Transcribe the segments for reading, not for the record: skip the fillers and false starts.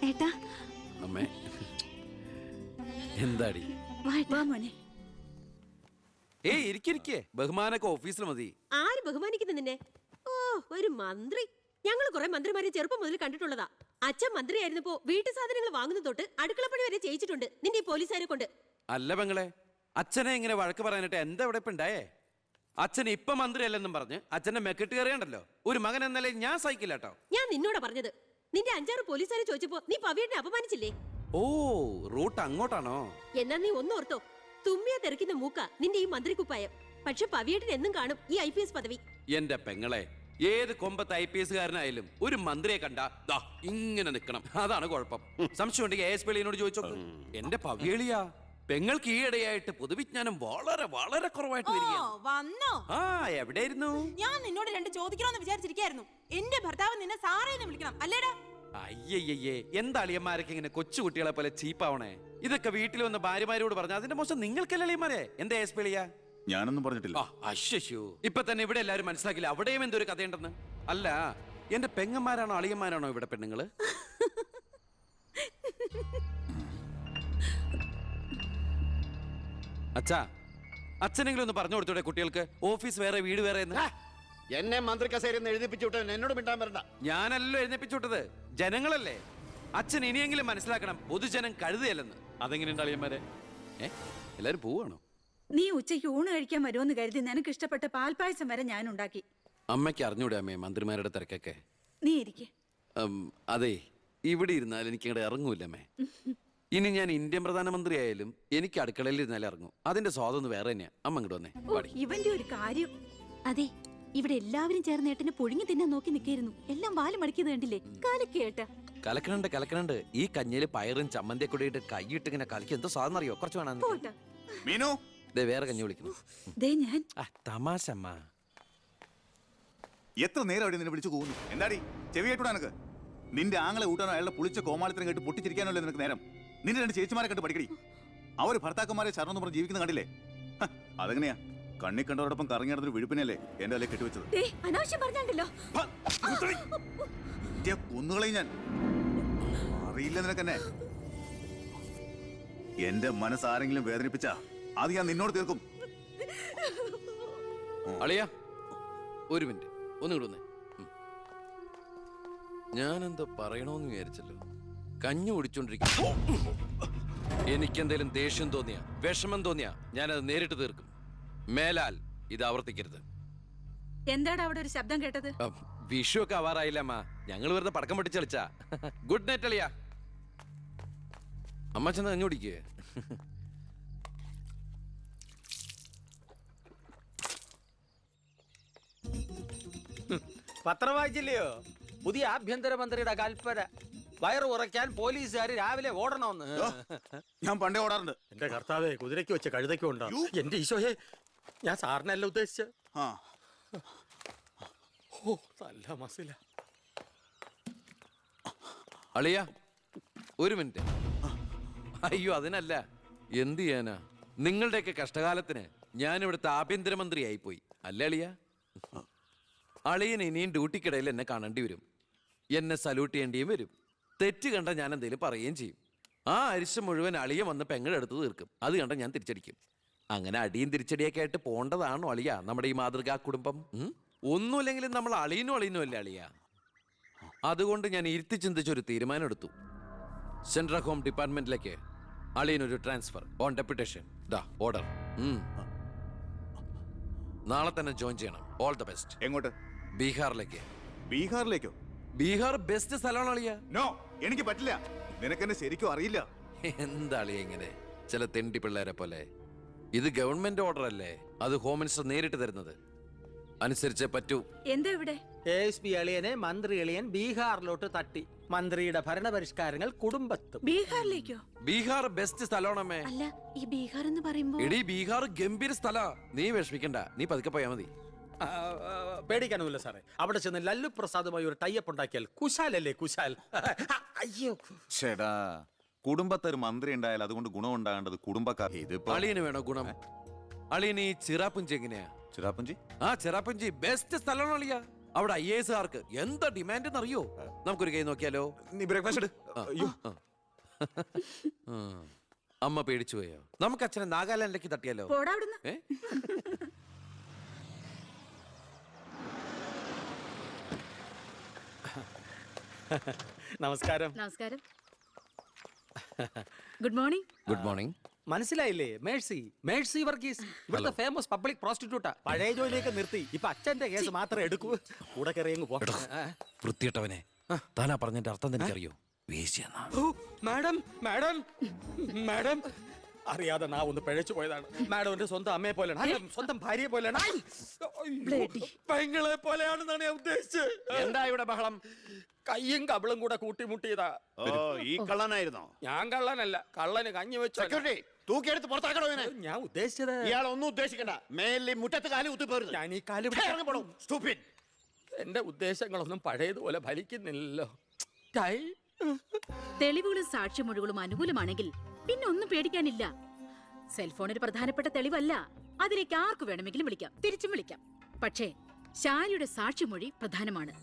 ഏട്ടാ അമ്മേ എന്താടി? വാ മോനെ. ഏയ് ഇരിക്കെ, ബഹുമാനൊക്കെ ഓഫീസിൽ മതി. ആര് ബഹുമാനിക്കുന്നു നിന്നെ? ഓ, ഒരു മന്ത്രി. ഞങ്ങൾ കുറെ മന്ത്രിമാരെ ചെറുപ്പം മുതൽ കണ്ടിട്ടുള്ളതാ. അച്ഛൻ മന്ത്രിയായിരുന്നപ്പോ വീട്ടു സാധനങ്ങൾ വാങ്ങുന്ന തൊട്ട് അടുക്കളപ്പണി വരെ ചെയ്യിച്ചിട്ടുണ്ട് നിന്റെ ഈ പോലീസുകാരെ കൊണ്ട്. അല്ല പെങ്ങളെ, അച്ഛനെ ഇങ്ങനെ വഴക്ക് പറയാനിട്ട് എന്താ ഇവിടെ ഇപ്പൊ ഉണ്ടായേ? അച്ഛൻ ഇപ്പൊ മന്ത്രിയല്ലെന്നും പറഞ്ഞ് അച്ഛന്റെ മെക്കെട്ട് കയറിയണ്ടല്ലോ. ഒരു മകൻ എന്നല്ലേ ഞാൻ സഹിക്കില്ല കേട്ടോ. ഞാൻ നിന്നോടാ പറഞ്ഞത്. നിന്റെ 5-6 പോലീസുകാരെ ചോദിച്ചപ്പോ നീ പവിയെ അപമാനിച്ചില്ലേ? ഓ, റൂട്ട് അങ്ങോട്ടാണോ? എന്നാ നീ ഒന്നോർത്തോ, തുമ്മിയ തെറിക്കുന്ന മൂക്ക നിന്റെ ഈ മന്ത്രിക്കുപ്പായം. പക്ഷെ പവിയേട്ടൻ എന്നും കാണും ഈ IPS പദവി. എന്റെ പെങ്ങളെ, ഏത് കൊമ്പത്ത് IPS കാരനായാലും ഒരു മന്ത്രിയെ കണ്ടാ ദാ ഇങ്ങനെ നിക്കണം. അതാണ് കുഴപ്പം. സംശയം ഉണ്ടെങ്കിൽ ASP ചോദിച്ചോ. എന്റെ പവിയളിയാ, പെങ്ങൾക്ക് ഈയിടെയായിട്ട് പൊതുവിജ്ഞാനം വളരെ വളരെ കുറവായിട്ട് വന്നോ? ആ, എവിടെയായിരുന്നു? ഞാൻ നിന്നോട് 2 ചോദിക്കണമെന്ന് വിചാരിച്ചിരിക്കായിരുന്നു. എന്റെ ഭർത്താവ് നിന്നെ സാറേന്ന് വിളിക്കണം അല്ലേടാ? അയ്യയ്യേ, എന്താ അളിയന്മാരൊക്കെ ഇങ്ങനെ കൊച്ചു കുട്ടികളെ പോലെ ചീപ്പാവണേ? ഇതൊക്കെ വീട്ടിൽ വന്ന ഭാര്യമാരോട് പറഞ്ഞ അതിന്റെ മോശം നിങ്ങൾക്കല്ലേ അളിയന്മാരെ? എന്താ ASP ഞാനൊന്നും പറഞ്ഞിട്ടില്ല. അശ്ശോ, ഇപ്പൊ തന്നെ ഇവിടെ എല്ലാരും മനസ്സിലാക്കില്ല അവിടെയും എന്തൊരു കഥയുണ്ടെന്ന്. അല്ല, എന്റെ പെങ്ങന്മാരാണോ അളിയന്മാരാണോ ഇവിടെ പെണ്ണുങ്ങള്? അച്ഛാ, അച്ഛനെങ്കിലും ഒന്ന് പറഞ്ഞു കൊടുത്തൂടെ കുട്ടികൾക്ക്? ഓഫീസ് വേറെ വീട് വേറെ എന്ന്. എന്നെ മന്ത്രി കസേരന്ന് എഴുതിപ്പിച്ചു വിട്ടത് എന്നോട് മിണ്ടാൻ വരണ്ട. ഞാനല്ലോ എഴുന്നേപ്പിച്ചു വിട്ടത്, ജനങ്ങളല്ലേ. അച്ഛൻ ഇനിയെങ്കിലും മനസ്സിലാക്കണം, പൊതുജനം കഴുതയല്ലെന്ന്. അതെങ്ങനെയുണ്ട് അളിയന്മാരെ? എല്ലാരും പോവാണോ? നീ ഉച്ചയ്ക്ക് ഊണ് കഴിക്കാൻ വരുമെന്ന് കരുതി നിനക്ക് ഇഷ്ടപ്പെട്ട പാൽപ്പായസം വരെ ഞാൻ ഉണ്ടാക്കി. അമ്മയ്ക്ക് അറിഞ്ഞൂടെ അമ്മേ മന്ത്രിമാരുടെ തിരക്കൊക്കെ? നീ ഇരിക്കെ. അതെ, ഇവിടെ ഇരുന്നാൽ എനിക്ക് ഇങ്ങോട്ട് ഇറങ്ങൂല്ല അമ്മേ. ഇനി ഞാൻ ഇന്ത്യൻ പ്രധാനമന്ത്രി ആയാലും എനിക്ക് അടുക്കളയിൽ ഇരുന്നാലും ഇറങ്ങും. അതിന്റെ സ്വാദം വേറെ തന്നെയാ. അമ്മ ഇങ്ങോട്ട് വന്നേ. ഇവന്റെ ഒരു കാര്യം. അതെ, ഇവിടെ എല്ലാവരും ചേർന്ന് ഏട്ടനെ പൊഴിഞ്ഞു തിന്നാൻ നോക്കി നിൽക്കായിരുന്നു. എല്ലാം വാല് മടക്കിയത് കണ്ടില്ലേ? കാലക്കേട്ട കലക്കണുണ്ട്. ഈ കഞ്ഞില് പയറും ചമ്മന്തിയെ കൂടിയിട്ട് കൈയിട്ട് ഇങ്ങനെ കലക്കി എന്തോ സാധനം അറിയോ? കുറച്ച് വേണം. മീനു, വേറെ കഞ്ഞി വിളിക്കുന്നു. ഞാൻ തമാശ അമ്മ. എത്ര നേരം അവിടെ നിന്നെ വിളിച്ചു പോകുന്നു? എന്താടി ചെവിയായിട്ടൂടെ എനക്ക്? നിന്റെ ആങ്ങളെ കൂട്ടാനോ അയാളുടെ പുളിച്ച കോമാളിത്തരം കേട്ട് പൊട്ടിച്ചിരിക്കാനല്ലേ നിനക്ക് നേരം? നിന്റെ 2 ചേച്ചിമാരെ കണ്ട് പഠിക്കടി. അവർ ഭർത്താക്കന്മാരെ ശരണം പറഞ്ഞ് ജീവിക്കുന്ന കണ്ടില്ലേ? അതെങ്ങനെയാ? കണ്ണി കണ്ടവരോടൊപ്പം കറങ്ങി നടന്നൊരു വിഴുപ്പിനല്ലേ എന്റെ അല്ലേ കെട്ടിവെച്ചത്? അനാവശ്യം പറഞ്ഞാണ്ടല്ലോ. കുന്നുകളെ ഞാൻ അറിയില്ല നിനക്കെന്നെ. എന്റെ മനസ്സാരെങ്കിലും വേദനിപ്പിച്ചാ അത് ഞാൻ നിന്നോട് തീർക്കും. അളിയ, ഒരു മിനിറ്റ് ഒന്ന് കിട്ടുന്നേ. ഞാനെന്തോ പറയണോന്ന് വിചാരിച്ചല്ലോ. കഞ്ഞി കുടിച്ചോണ്ടിരിക്കുന്നു. എനിക്കെന്തേലും ദേഷ്യം തോന്നിയാ, വിഷമം തോന്നിയാ ഞാനത് നേരിട്ട് തീർക്കും. മേലാൽ ഇത് ആവർത്തിക്കരുത്. എന്താടാ അവിടെ ഒരു ശബ്ദം കേട്ടത്? വിഷു ഒക്കെ ആവാറായില്ല അമ്മ. ഞങ്ങൾ വെറുതെ പടക്കം പൊട്ടിച്ച് കളിച്ചാ. ഗുഡ് നൈറ്റ് അളിയ. അമ്മ ചെന്ന് കഞ്ഞി കുടിക്കേ. പത്രം വായിച്ചില്ലയോ? പുതിയ ആഭ്യന്തരമന്ത്രിയുടെ കൽപ്പന. വയറ് ഉറയ്ക്കാൻ പോലീസുകാർ രാവിലെ ഓടണമെന്ന്. ഞാൻ പണ്ടേ ഓടാറുണ്ട്. എന്റെ കർത്താവേ, കുതിരയ്ക്ക് വെച്ച കഴുതയ്ക്കും ഉണ്ടോ? എന്റെ ഈശോയെ, ഞാൻ സാറിനല്ല ഉദ്ദേശിച്ച. ഓ, നല്ല മസില. അളിയ, ഒരു മിനിറ്റ്. അയ്യോ, അതിനല്ല. എന്ത് ചെയ്യാനാ? നിങ്ങളുടെയൊക്കെ കഷ്ടകാലത്തിന് ഞാൻ ഇവിടുത്തെ ആഭ്യന്തരമന്ത്രി ആയിപ്പോയി അല്ലേ അളിയ? അളിയൻ ഇനിയും ഡ്യൂട്ടിക്കിടയിൽ എന്നെ കാണേണ്ടി വരും. എന്നെ സല്യൂട്ട് ചെയ്യേണ്ടിയും വരും. തെറ്റ് കണ്ട ഞാൻ എന്തെങ്കിലും പറയുകയും ചെയ്യും. ആ അരിശം മുഴുവൻ അളിയ വന്ന് പെങ്ങളെടുത്ത് തീർക്കും. അത് കണ്ട ഞാൻ തിരിച്ചടിക്കും. അങ്ങനെ അടിയും തിരിച്ചടിയൊക്കെ ആയിട്ട് പോണ്ടതാണോ അളിയ നമ്മുടെ ഈ മാതൃകാ കുടുംബം? ഒന്നുമില്ലെങ്കിലും നമ്മൾ അളിയനും അല്ലേ അളിയ? അതുകൊണ്ട് ഞാൻ ഇരുത്തി ചിന്തിച്ചൊരു തീരുമാനം എടുത്തു. സെൻട്രൽ ഹോം ഡിപ്പാർട്ട്മെന്റിലേക്ക് അളിയനൊരു ട്രാൻസ്ഫർ ഓൺ ഡെപ്യൂട്ടേഷൻ. ഓർഡർ. നാളെ തന്നെ ജോയിൻ ചെയ്യണം. All the best. എങ്ങോട്ട്? ബീഹാറിലേക്ക്. ബീഹാറിലേക്കോ? ബീഹാർ ബെസ്റ്റ് സ്ഥലമാണ് അളിയ. നോ, എനിക്ക് പറ്റില്ല. നിനക്കെന്നെ ശരിക്കും അറിയില്ല. എന്താ അളിയ ഇങ്ങനെ ചില തെണ്ടി പിള്ളേരെ പോലെ? ഇത് ഗവൺമെന്റ് ഓർഡർ അല്ലേ? അത് ഹോം മിനിസ്റ്റർ നേരിട്ട് തരുന്നത്. അനുസരിച്ചേ പറ്റൂ. എന്താ ഇവിടെ? ASP അളിയനെ മന്ത്രി അളിയൻ ബീഹാറിലോട്ട് തട്ടി. മന്ത്രിയുടെ ഭരണപരിഷ്കാരങ്ങൾ കുടുംബത്തും. ബീഹാറിലേക്കോ? ബീഹാർ ബെസ്റ്റ് സ്ഥലമാണമ്മേ. അല്ല, ഈ ബീഹാർ എന്ന് പറയുമ്പോ എടി, ബീഹാർ ഗംഭീര സ്ഥലാ. നീ വിഷമിക്കണ്ട, നീ പതുക്കെ പോയാ മതി. പേടിക്കാനൊന്നുമില്ല സാറേ. അവിടെ ചെന്ന് ലല്ലു പ്രസാദുമായി ഒരു ടൈപ്പ് ഉണ്ടാക്കിയാൽ കുശാലല്ലേ കുശാൽ. അയ്യോ ചേടാ, കുടുംബത്തൊരു മന്ത്രി ഉണ്ടായാൽ അതുകൊണ്ട് ഗുണം ഉണ്ടാകേണ്ടത് കുടുംബക്കാർ. ഇതിപ്പോ അളിയന് വേണോ ഗുണം? അളിയന് ഈ ചിറാപ്പുഞ്ചി എങ്ങനെയാ? ചിറാപ്പുഞ്ചി? ചിറാപ്പുഞ്ചി ബെസ്റ്റ് സ്ഥലമാണ് അളിയ. അവിടെ IAS കാർക്ക് എന്താ ഡിമാൻഡ് എന്നറിയോ? നമുക്കൊരു കൈ നോക്കിയാലോ? നീ ബ്രേക്ക്ഫാസ്റ്റ് എടു. അയ്യോ. ആ. അമ്മ പേടിച്ചു പോയോ? നമുക്ക് അച്ഛനെ നാഗാലാൻഡിലേക്ക് തട്ടിയാലോ? പോടാ അവിടുന്ന്. ഏ? നമസ്കാരം. നമസ്കാരം. Good morning. Good morning. മനസ്സിലായില്ലേ? മേഴ്സി വർഗീസ്, ഇവിടുത്തെ ഫേമസ് പബ്ലിക് പ്രോസ്റ്റിറ്റ്യൂട്ടാ. പഴയ ജോലിയൊക്കെ നിർത്തി ഇപ്പൊ അച്ഛന്റെ കേസ് മാത്രമേ എടുക്കൂ. കൂടെ കയറിയങ്ങ് പോ. വൃത്തിയിട്ടവനെ, താനാ പറഞ്ഞതിന്റെ അർത്ഥം എനിക്കറിയോ? വേശ്യെന്നാ. മാഡം മാഡം മാഡം അറിയാതെ നാ ഒന്ന് പിഴച്ചു പോയതാണ്. മാഡം എന്റെ സ്വന്തം അമ്മയെ പോലെയാണ്, അല്ല, സ്വന്തം ഭാര്യയെ പോലെയാണ്. പെങ്ങളെ പോലെയാണെന്നാണ് ഞാൻ ഉദ്ദേശിച്ചത്. എന്താ ഇവിടെ ബഹളം? കയ്യും കബളും കൂടെ കൂട്ടിമുട്ടിയതാ. ഓ, ഈ കള്ളനായിരുന്നോ? ഞാൻ കള്ളനല്ല, കള്ളന് കഞ്ഞി വെച്ചു. സെക്യൂരിറ്റി, തൂക്കിയെടുത്ത് പുറത്താക്കണോ ഇതിനെ? ഞാൻ ഉദ്ദേശിച്ചത് ഇയാളൊന്നും ഉദ്ദേശിക്കണ്ട. മേലിൽ മുറ്റത്ത് കാലി കുത്തിപ്പോരുത്. ഞാൻ ഈ കാല് എന്റെ ഉദ്ദേശങ്ങളൊന്നും പഴയതുപോലെ ഫലിക്കുന്നില്ലല്ലോ. തെളിവുകളും സാക്ഷിമൊഴികളും അനുകൂലമാണെങ്കിൽ പിന്നെ ഒന്നും പേടിക്കാനില്ല. സെൽഫോൺ ഒരു പ്രധാനപ്പെട്ട തെളിവല്ല. അതിലേക്ക് ആർക്ക് വേണമെങ്കിലും വിളിക്കാം, തിരിച്ചും വിളിക്കാം. പക്ഷേ ശാരിയുടെ സാക്ഷിമൊഴി പ്രധാനമാണ്.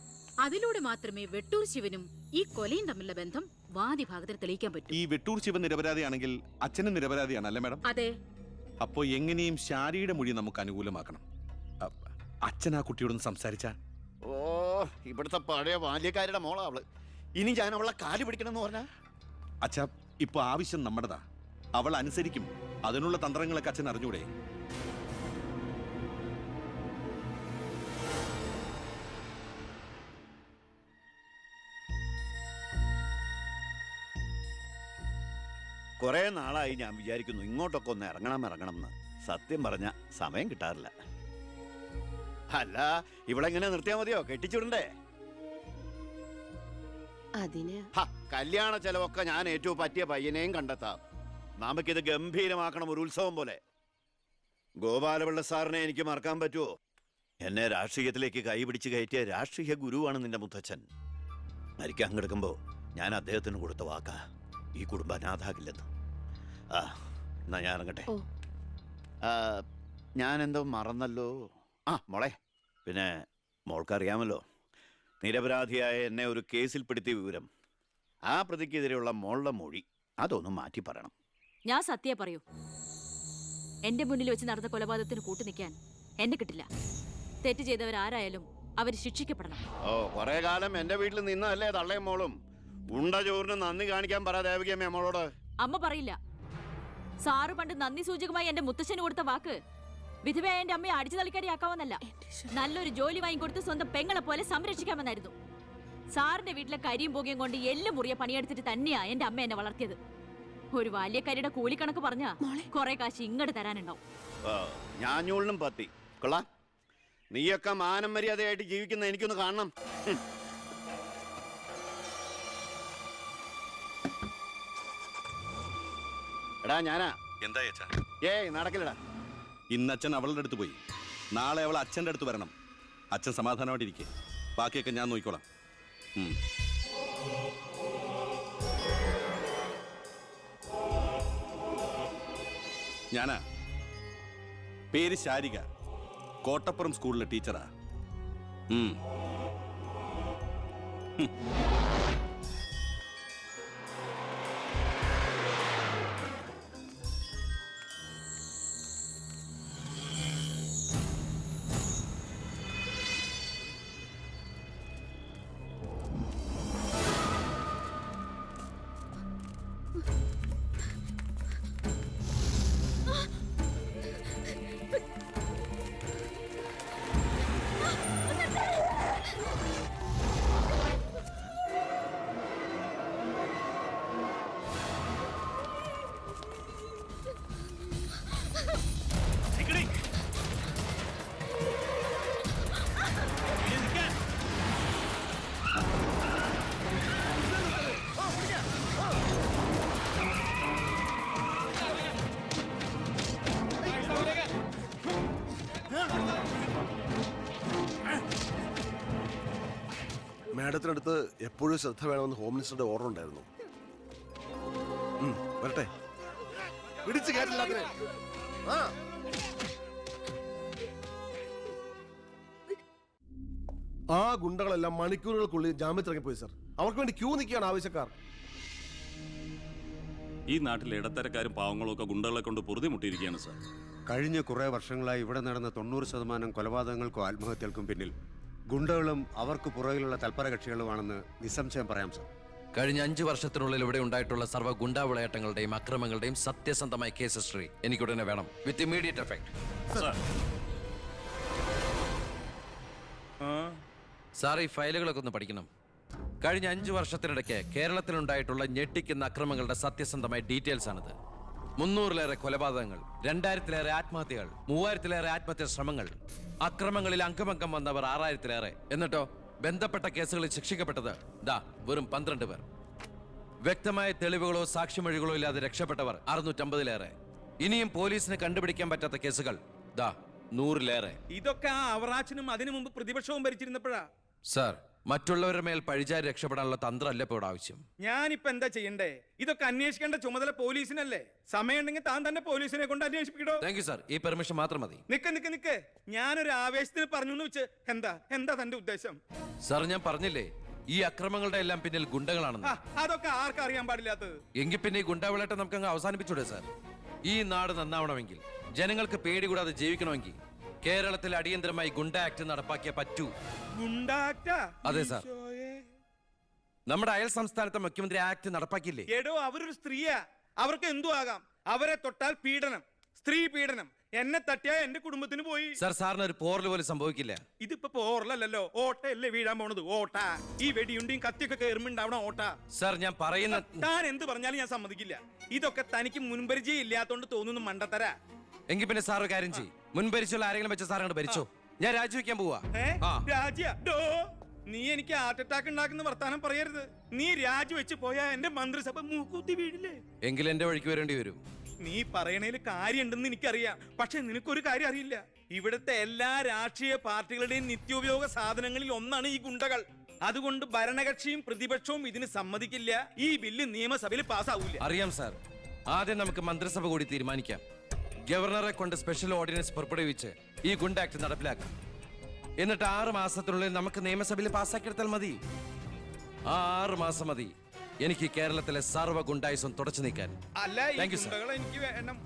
അതിലൂടെ മാത്രമേ വെട്ടൂർ ശിവനും ഈ കൊലയും തമ്മിലുള്ള ബന്ധം വാദിഭാഗത്തിന് തെളിയിക്കാൻ പറ്റൂ. ഈ വെട്ടൂർ ശിവൻ നിരപരാധിയാണെങ്കിൽ അച്ഛനും നിരപരാധിയാണ് അല്ലേ മാഡം? അതെ. അപ്പോ എങ്ങനെയും ശാരിയുടെ മൊഴി നമുക്ക് അനുകൂലമാക്കണം. അച്ഛൻ ആ കുട്ടിയോടൊന്ന് സംസാരിച്ചാ? ഓ, ഇവിടുത്തെ പഴയ ബാല്യക്കാരുടെ മോളാ അവള്. ഇനി ഞാൻ അവളെ കാല് പിടിക്കണമെന്ന് പറഞ്ഞാ? അച്ഛാ, ഇപ്പൊ ആവശ്യം നമ്മുടെതാ. അവൾ അനുസരിക്കും. അതിനുള്ള തന്ത്രങ്ങളൊക്കെ അച്ഛൻ അറിഞ്ഞൂടെ? കുറെ നാളായി ഞാൻ വിചാരിക്കുന്നു ഇങ്ങോട്ടൊക്കെ ഒന്ന് ഇറങ്ങണം എന്ന്. സത്യം പറഞ്ഞ സമയം കിട്ടാറില്ല. അല്ല, ഇവളെങ്ങനെ നിർത്തിയാ മതിയോ? കെട്ടിച്ചുവിടണ്ടേ? അതിന് കല്യാണ ചെലവൊക്കെ ഞാൻ ഏറ്റവും പറ്റിയ പയ്യനെയും കണ്ടെത്താം. നമുക്കിത് ഗംഭീരമാക്കണം, ഒരു ഉത്സവം പോലെ. ഗോപാലപിള്ള സാറിനെ എനിക്ക് മറക്കാൻ പറ്റുമോ? എന്നെ രാഷ്ട്രീയത്തിലേക്ക് കൈപിടിച്ച് കയറ്റിയ രാഷ്ട്രീയ ഗുരുവാണ് നിന്റെ മുത്തച്ഛൻ. മരിക്കാൻ കിടക്കുമ്പോ ഞാൻ അദ്ദേഹത്തിന് കൊടുത്ത വാക്കാ, ഈ കുടുംബം അനാഥാകില്ലെന്ന്. എന്നാ ഞാൻ ഇറങ്ങട്ടെ. ഞാൻ എന്തോ മറന്നല്ലോ. മോളെ, പിന്നെ മോൾക്കറിയാമല്ലോ, നിരപരാധിയായ എന്നെ ഒരു കേസിൽപ്പെടുത്തിയ വിവരം. ആ പ്രതിക്കെതിരെയുള്ള മോളുടെ മൊഴി അതൊന്നും മാറ്റി പറയണം. ഞാൻ സത്യ പറയൂ. എന്റെ മുന്നിൽ വെച്ച് നടന്ന കൊലപാതകത്തിന് കൂട്ടു നിൽക്കാൻ എന്നെ കിട്ടില്ല. തെറ്റ് ചെയ്തവരാരായാലും അവര് ശിക്ഷിക്കപ്പെടണം. ഓ, കുറെ കാലം എന്റെ വീട്ടിൽ നിന്നല്ലേ തള്ളയും മോളും. ഉണ്ട ചോറിന് നന്ദി കാണിക്കാൻ പറ ദേവകിയമ്മ മോളോട്. അമ്മ പറയില്ല. സാറ് പണ്ട് നന്ദി സൂചകമായി എന്റെ മുത്തശ്ശന് കൊടുത്ത വാക്ക് വിധവയായ എന്റെ അമ്മയെ അടിച്ചു തളിക്കാരിയാക്കാമെന്നല്ല, നല്ലൊരു ജോലി വാങ്ങിക്കൊടുത്ത് സ്വന്തം പെങ്ങളെ പോലെ സംരക്ഷിക്കാമെന്നായിരുന്നു. സാറിന്റെ വീട്ടിലെ കരിയും പുകയും കൊണ്ട് എല്ലാം മുറിയ പണിയെടുത്തിട്ട് തന്നെയാ എന്റെ അമ്മ എന്നെ വളർത്തിയത്. ഒരു ബാല്യക്കാരിയുടെ കൂലിക്കണക്ക് പറഞ്ഞാ കുറെ കാശ് ഇങ്ങോട്ട് തരാനുണ്ടാവും. ഞാഞ്ഞൂളിനും പത്തി കൊള്ളാം. നീയൊക്കെ മാനം മര്യാദയായിട്ട് ജീവിക്കുന്ന എനിക്കൊന്ന് കാണണം. എടാ ഞാനാ. എന്താ അച്ഛാ? ഏയ് നടക്കില്ലടാ. ഇന്ന് അച്ഛൻ അവളുടെ അടുത്ത് പോയി. നാളെ അവൾ അച്ഛൻ്റെ അടുത്ത് വരണം. അച്ഛൻ സമാധാനമായിട്ടിരിക്കെ, ബാക്കിയൊക്കെ ഞാൻ നോക്കിക്കോളാം. ഞാനാ. പേര് ശാരിക, കോട്ടപ്പുറം സ്കൂളിലെ ടീച്ചറാ. മാഡത്തിനടുത്ത് എപ്പോഴും ശ്രദ്ധ വേണമെന്ന് ഹോം മിനിസ്റ്ററുടെ ഓർഡർ ഉണ്ടായിരുന്നു. വരട്ടെ, പിടിച്ചു കയറ്റില്ലാത്തിനെ. ആ ഗുണ്ടകളെല്ലാം മണിക്കൂറുകൾക്കുള്ളിൽ ജാമ്യത്തിറങ്ങിപ്പോയി സർ. അവർക്ക് വേണ്ടി ക്യൂ നിൽക്കുകയാണ് ആവശ്യക്കാർ. ഈ നാട്ടിലെ ഇടത്തരക്കാരും പാവങ്ങളും ഒക്കെ ഗുണ്ടകളെ കൊണ്ട് പൊറുതി മുട്ടിയിരിക്കുകയാണ് സാർ. കഴിഞ്ഞ കുറേ വർഷങ്ങളായി ഇവിടെ നടന്ന 90% കൊലപാതകങ്ങൾക്കും ആത്മഹത്യകൾക്കും പിന്നിൽ ഗുണ്ടകളും അവർക്ക് പുറകിലുള്ള തൽപര കക്ഷികളുമാണെന്ന് നിസ്സംശയം പറയാം സർ. കഴിഞ്ഞ 5 വർഷത്തിനുള്ളിൽ ഇവിടെ ഉണ്ടായിട്ടുള്ള സർവ്വ ഗുണ്ടാ വിളയാട്ടങ്ങളുടെയും അക്രമങ്ങളുടെയും സത്യസന്ധമായ കേസ് ഹിസ്റ്ററി എനിക്കുടനെ വേണം, വിത്ത് ഇമ്മീഡിയറ്റ് എഫക്ട്. സാർ, ഈ ഫയലുകളൊക്കെ ഒന്ന് പഠിക്കണം. കഴിഞ്ഞ 5 വർഷത്തിനിടയ്ക്ക് കേരളത്തിലുണ്ടായിട്ടുള്ള ഞെട്ടിക്കുന്ന അക്രമങ്ങളുടെ സത്യസന്ധമായ ഡീറ്റെയിൽസ് ആണിത്. 300-ലേറെ കൊലപാതകങ്ങൾ, 2000-ലേറെ ആത്മഹത്യകൾ, 3000-ലേറെ ആത്മഹത്യാ ശ്രമങ്ങൾ, അക്രമങ്ങളിൽ അംഗമംഗം വന്നവർ 6000-ലേറെ. എന്നിട്ടോ ബന്ധപ്പെട്ട കേസുകളിൽ ശിക്ഷിക്കപ്പെട്ടത് വെറും 12 പേർ. വ്യക്തമായ തെളിവുകളോ സാക്ഷിമൊഴികളോ ഇല്ലാതെ രക്ഷപ്പെട്ടവർ 650-ലേറെ. ഇനിയും പോലീസിന് കണ്ടുപിടിക്കാൻ പറ്റാത്ത കേസുകൾ 100-ലേറെ. ഇതൊക്കെ ആ അവറാച്ചനും അതിനു മുമ്പ് പ്രതിപക്ഷവും ഭരിച്ചിരുന്നപ്പോഴാ. സാർ, മറ്റുള്ളവരുടെ മേൽ പഴിചാരി രക്ഷപ്പെടാനുള്ള തന്ത്രമല്ല ഇപ്പോൾ ഇവിടെ ആവശ്യം. ഞാനിപ്പോ എന്താ ചെയ്യണ്ടേ? ഇതൊക്കെ അന്വേഷിക്കേണ്ട ചുമതല പോലീസിനല്ലേ? സമയമുണ്ടെങ്കിൽ താൻ തന്നെ പോലീസിനെ കൊണ്ട് അന്വേഷിപ്പിക്കടോ. താങ്ക് യു സാർ, ഈ പെർമിഷൻ മാത്രം മതി. നിക്ക് ഞാനൊരു ആവേശത്തിന് പറഞ്ഞു വെച്ച് എന്താ തന്റെ ഉദ്ദേശം? സാർ, ഞാൻ പറഞ്ഞില്ലേ ഈ അക്രമങ്ങളുടെ എല്ലാം പിന്നിൽ ഗുണ്ടകളാണെന്ന്. അതൊക്കെ ആർക്കറിയാൻ പാടില്ലാത്തത്? എങ്കിൽ പിന്നെ ഈ ഗുണ്ടാവിളാട്ടം നമുക്ക് അങ്ങ് അവസാനിപ്പിച്ചൂടെ സാർ? ഈ നാട് നന്നാവണമെങ്കിൽ, ജനങ്ങൾക്ക് പേടി കൂടാതെ ജീവിക്കണമെങ്കിൽ കേരളത്തിൽ അടിയന്തരമായി ഗുണ്ട ആക്ട് നടപ്പാക്കിയേ പറ്റൂ. അതെ സാർ, നമ്മുടെ അയൽ സംസ്ഥാനത്തെ മുഖ്യമന്ത്രി ആക്ട് നടപ്പാക്കിയില്ലേ? എടോ, അവരൊരു സ്ത്രീയാ, അവർക്ക് എന്തു ആകാം. അവരെ തൊട്ടാൽ പീഡനം, സ്ത്രീ പീഡനം. എന്നെ തട്ടിയാ എന്റെ കുടുംബത്തിന് പോയി. സാർ, സാറിന് ഒരു പോറൽ പോലും സംഭവിക്കില്ല. ഇതിപ്പോ പോറലല്ലോ, ഓട്ടയല്ലേ വീഴാൻ പോണത്. ഓട്ട ഈ വെടിയുണ്ടിയും കത്തിയൊക്കെ കയറുമ്പോണ്ടാവണം ഓട്ട. സാർ, ഞാൻ പറയുന്ന താൻ എന്ത് പറഞ്ഞാലും ഞാൻ സമ്മതിക്കില്ല. ഇതൊക്കെ തനിക്ക് മുൻപരിചയം ഇല്ലാത്തോണ്ട് തോന്നുന്നു മണ്ടത്തര. എങ്കിൽ പിന്നെ സാർ ഒരു കാര്യം ചെയ്യും, മുൻപരിച്ചുള്ള ആരെങ്കിലും വെച്ച സാർ അങ്ങോട്ട് ഭരിച്ചോ. ഞാൻ രാജിവെക്കാൻ പോവാ. നീ എനിക്ക് ഹാർട്ട് അറ്റാക്ക് ഉണ്ടാക്കുന്ന വർത്താനം പറയരുത്. നീ രാജിവെച്ച് പോയാ എന്റെ മന്ത്രിസഭ മൂക്കൂത്തി വീഴില്ലേ? എങ്കിൽ എന്റെ വഴിക്ക് വരേണ്ടി വരും. നീ പറയണേല് കാര്യമുണ്ടെന്ന് എനിക്കറിയാം, പക്ഷെ നിനക്കൊരു കാര്യം അറിയില്ല. ഇവിടുത്തെ എല്ലാ രാഷ്ട്രീയ പാർട്ടികളുടെയും നിത്യോപയോഗ സാധനങ്ങളിൽ ഒന്നാണ് ഈ ഗുണ്ടകൾ. അതുകൊണ്ട് ഭരണകക്ഷിയും പ്രതിപക്ഷവും ഇതിന് സമ്മതിക്കില്ല. ഈ ബില്ല് നിയമസഭയിൽ പാസ്സാവൂല. അറിയാം സാർ, ആദ്യം നമുക്ക് മന്ത്രിസഭ കൂടി തീരുമാനിക്കാം. ഗവർണറെ കൊണ്ട് സ്പെഷ്യൽ ഓർഡിനൻസ് പുറപ്പെടുവിച്ച് ഈ ഗുണ്ട ആക്ട് നടപ്പിലാക്കാം. എന്നിട്ട് 6 മാസത്തിനുള്ളിൽ നമുക്ക് നിയമസഭയിൽ പാസ്സാക്കിയെടുത്താൽ മതി. 6 മാസം മതി എനിക്ക് കേരളത്തിലെ സർവ്വ ഗുണ്ടായുസം തുടച്ചു നീക്കാൻ. അല്ല, ഈ ഗുണ്ടകളെ എനിക്ക് വേണം.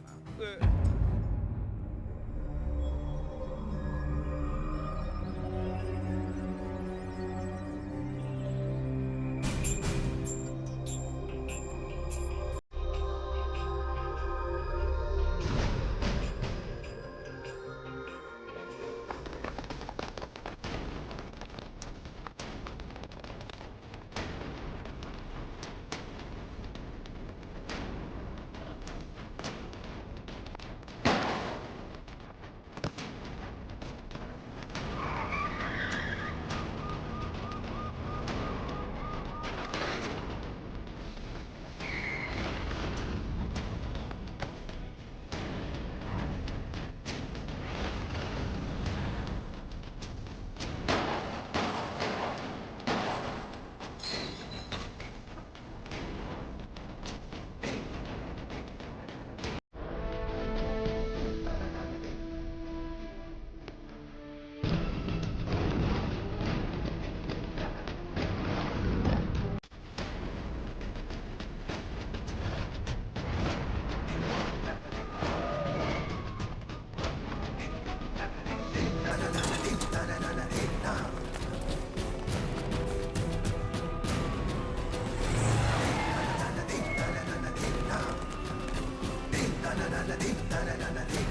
Na na na na na